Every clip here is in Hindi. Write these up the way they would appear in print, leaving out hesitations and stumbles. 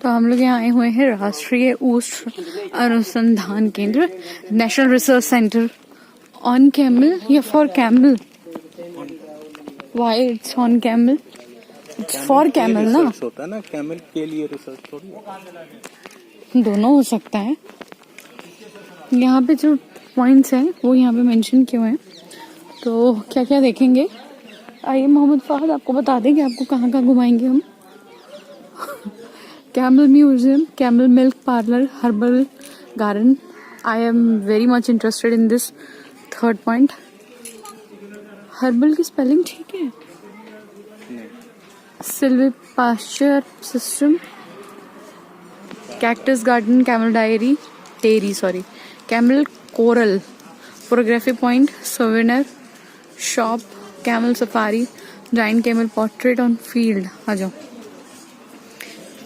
तो हम लोग यहाँ आए हुए हैं राष्ट्रीय ऊष्ट अनुसंधान केंद्र, national research centre on camel या for camel. Why it's on camel? It's for camel ना, होता है ना, कैमल के लिए रिसर्च थोड़ी। दोनों हो सकता है। यहाँ पे जो पॉइंट्स हैं वो यहाँ पे मेंशन किए हुए हैं। तो क्या क्या देखेंगे, आइए मोहम्मद फहद आपको बता देंगे आपको कहाँ कहाँ घुमाएंगे हम। Camel museum, camel milk parlour, herbal garden. I am very much interested in this third point. Herbal की स्पेलिंग ठीक है? Silvi pasture system, cactus garden, camel dairy camel corral, photography point, souvenir shop, camel safari, giant camel portrait on field. आ जाओ,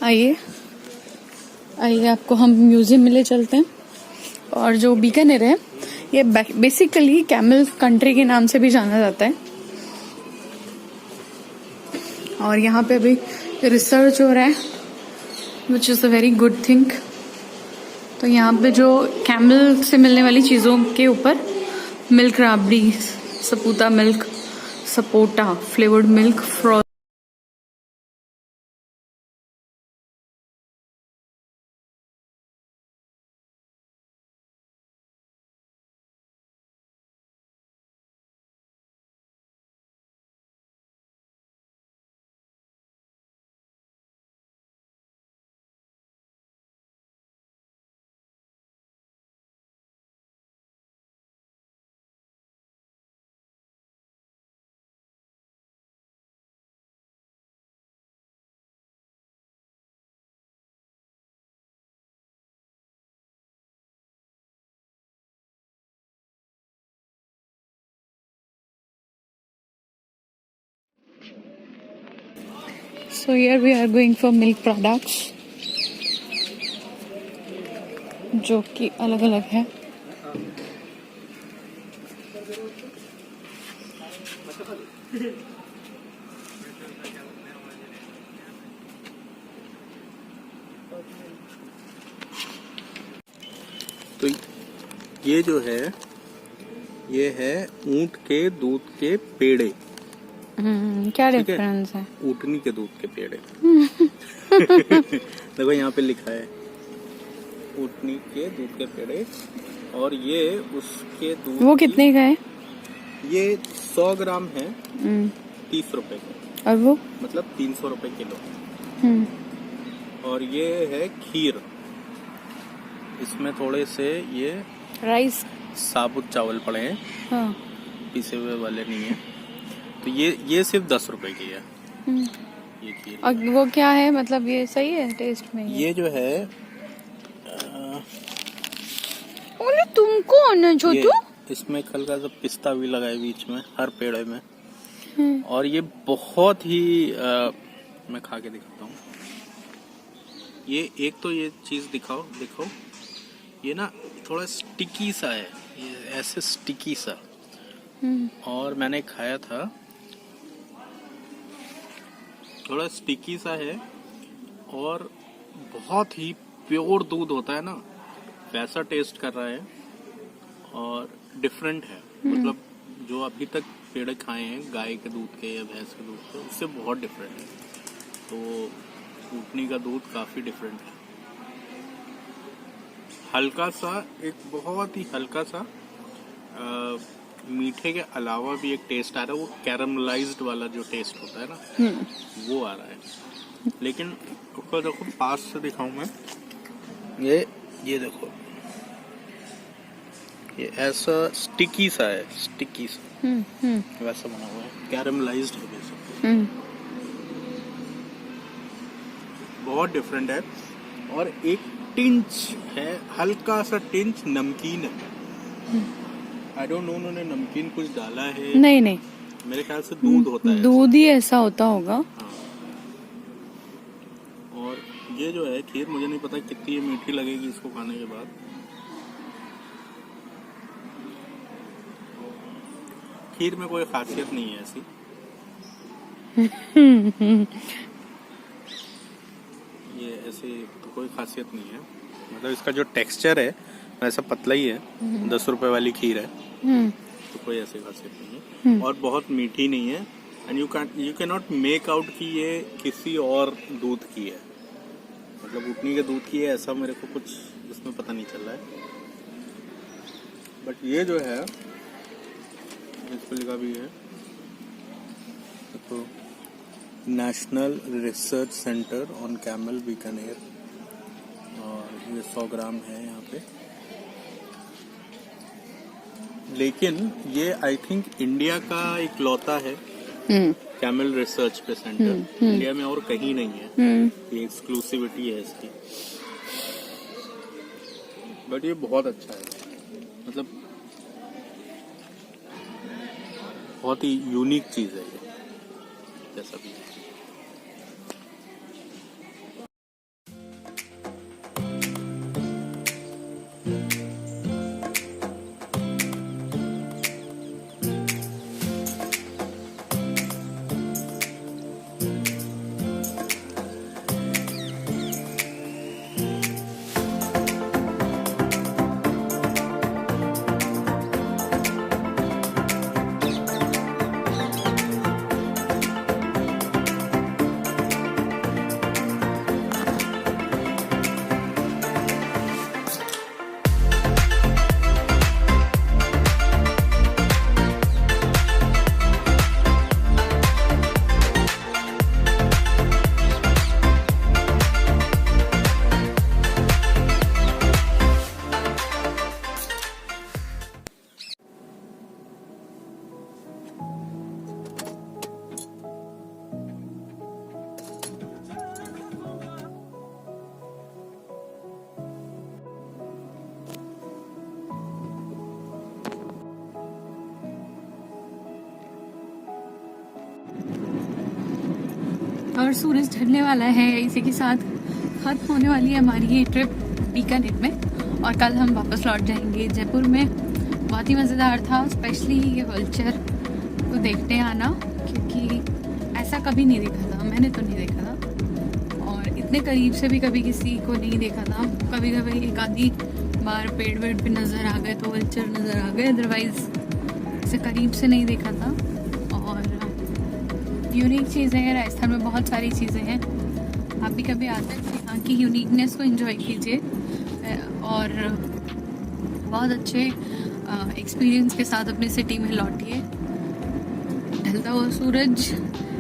आइए आइए आपको हम म्यूजियम में ले चलते हैं। और जो बीकानेर है ये बेसिकली कैमल कंट्री के नाम से भी जाना जाता है। और यहाँ पे अभी रिसर्च हो रहा है which is a very good thing. तो यहाँ पे जो कैमल से मिलने वाली चीज़ों के ऊपर milk rabri, sapota milk, sapota, flavoured milk, फ्रोज So here we are going for milk products जो कि अलग अलग है। तो ये जो है ये है ऊंट के दूध के पेड़े। क्या डिफरेंस है? ऊँटनी के दूध के पेड़े। देखो यहाँ पे लिखा है ऊँटनी के दूध के पेड़े, और ये उसके दूध। वो कितने का है? ये 100 ग्राम है 30 रुपए का, और वो मतलब 300 रुपए किलो। और ये है खीर, इसमें थोड़े से ये राइस साबुत चावल पड़े हैं। हाँ। पीसे हुए वाले नहीं है। तो ये सिर्फ 10 रुपए की है ये खीर। और वो क्या है, मतलब ये सही है टेस्ट में? ये जो है अरे तुम कौन है छोटू? इसमें हल्का सा पिस्ता भी लगा है बीच में हर पेड़े में। और ये बहुत ही मैं खा के दिखाता हूँ। ये एक तो ये चीज दिखाओ, ये ना थोड़ा स्टिकी सा है, ये ऐसे स्टिकी सा। और मैंने खाया था, थोड़ा स्टिकी सा है और बहुत ही प्योर दूध होता है ना, वैसा टेस्ट कर रहा है। और डिफरेंट है, मतलब जो अभी तक पेड़े खाए हैं गाय के दूध के या भैंस के दूध के, उससे बहुत डिफरेंट है। तो ऊँटनी का दूध काफी डिफरेंट है। हल्का सा, एक बहुत ही हल्का सा मीठे के अलावा भी एक टेस्ट आ रहा है, वो कैरमलाइज्ड वाला जो टेस्ट होता है ना, वो आ रहा है। लेकिन उसको देखो, पास से दिखाऊं मैं, ये देखो, ये ऐसा स्टिकी सा है, स्टिकी सा वैसा बना हुआ है, कैरमलाइज्ड है वैसा। बहुत डिफरेंट है। और एक टिंच है, हल्का सा टिंच नमकीन है। आई डोंट नो उन्होंने नमकीन कुछ डाला है। नहीं, मेरे ख्याल से दूध होता है, दूध ही ऐसा होता होगा। हाँ। और ये जो है खीर, मुझे नहीं पता कितनी ये मीठी लगेगी इसको खाने के बाद। खीर में कोई खासियत नहीं है ऐसी। ऐसे तो कोई खासियत नहीं है, मतलब इसका जो टेक्सचर है वैसा पतला ही है, 10 रुपए वाली खीर है, तो कोई ऐसी खासियत नहीं है। और बहुत मीठी नहीं है, and you can not make out कि ये किसी और दूध की है, मतलब उतनी के दूध की है ऐसा मेरे को कुछ इसमें पता नहीं चल रहा है। बट ये जो है इस पर लिखा भी है तो national research centre on camel Bikaner, और ये 100 ग्राम है यहाँ पे। लेकिन ये आई थिंक इंडिया का इकलौता है कैमल रिसर्च पे सेंटर, इंडिया में और कहीं नहीं है, ये एक्सक्लूसिविटी है इसकी। बट ये बहुत अच्छा है, मतलब बहुत ही यूनिक चीज है ये, जैसा भी है। और सूरज ढलने वाला है, इसी के साथ खत्म होने वाली है हमारी ये ट्रिप बीकानेर में, और कल हम वापस लौट जाएंगे जयपुर में। बहुत ही मज़ेदार था, स्पेशली ये वल्चर को देखने आना, क्योंकि ऐसा कभी नहीं देखा था, मैंने तो नहीं देखा था, और इतने करीब से भी कभी किसी को नहीं देखा था। कभी कभी एक आधी बार पेड़ वेड़ पे नज़र आ गए तो वल्चर नज़र आ गए, अदरवाइज इसे करीब से नहीं देखा था। और यूनिक चीज़ें हैं, राजस्थान में बहुत सारी चीज़ें हैं, आप भी कभी आते हैं तो यहाँ की यूनिकनेस को एंजॉय कीजिए और बहुत अच्छे एक्सपीरियंस के साथ अपनी सिटी में लौटिए। ढलता हुआ सूरज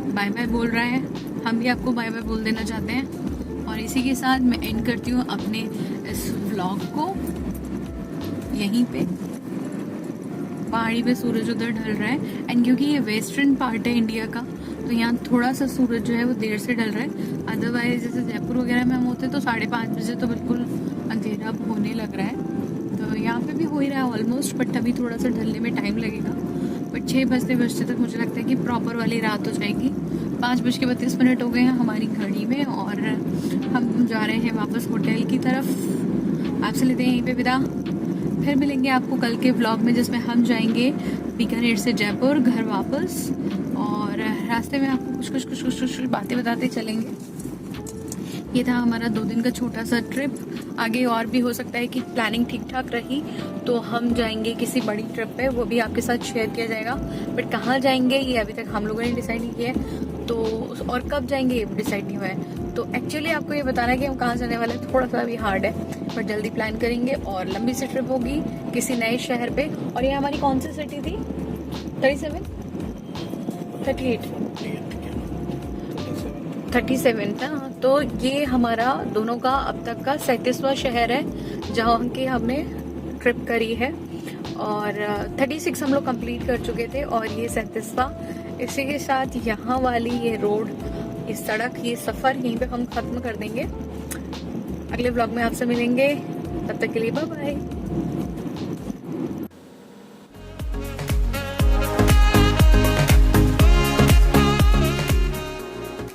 बाय बाय बोल रहा है, हम भी आपको बाय बाय बोल देना चाहते हैं, और इसी के साथ मैं एंड करती हूँ अपने इस व्लॉग को यहीं पे। पहाड़ी पे सूरज उधर ढल रहा है, एंड क्योंकि ये वेस्टर्न पार्ट है इंडिया का, तो यहाँ थोड़ा सा सूरज जो है वो देर से ढल रहा है। अदरवाइज जैसे जयपुर वगैरह में हम होते तो 5:30 बजे तो बिल्कुल अंधेरा होने लग रहा है, तो यहाँ पे भी हो ही रहा है ऑलमोस्ट, बट अभी थोड़ा सा ढलने में टाइम लगेगा। बट 6 बजते बजते तक मुझे लगता है कि प्रॉपर वाली रात हो जाएगी। 5:32 हो गए हैं हमारी घड़ी में, और हम जा रहे हैं वापस होटल की तरफ। आपसे लेते हैं यहीं पे विदा, फिर मिलेंगे आपको कल के व्लॉग में, जिसमें हम जाएंगे बीकानेर से जयपुर घर वापस, और रास्ते में आपको कुछ बातें बताते चलेंगे। ये था हमारा 2 दिन का छोटा सा ट्रिप। आगे और भी हो सकता है कि प्लानिंग ठीक ठाक रही तो हम जाएंगे किसी बड़ी ट्रिप पे, वो भी आपके साथ शेयर किया जाएगा। बट कहाँ जाएंगे ये अभी तक हम लोगों ने डिसाइड नहीं किया है, तो और कब जाएंगे ये डिसाइड नहीं हुआ है। तो एक्चुअली आपको ये बताना है कि हम कहाँ जाने वाले हैं थोड़ा सा अभी हार्ड है, बट जल्दी प्लान करेंगे, और लंबी सी ट्रिप होगी किसी नए शहर पे। और ये हमारी कौन सी सिटी थी? 37 था। तो ये हमारा दोनों का अब तक का 37वां शहर है जहाँ की हमने ट्रिप करी है, और 36 हम लोग कंप्लीट कर चुके थे, और ये 37वां। इसी के साथ यहाँ वाली ये रोड, ये सड़क, ये सफ़र यहीं पे हम ख़त्म कर देंगे। अगले ब्लॉग में आपसे मिलेंगे, तब तक के लिए बाय बाय।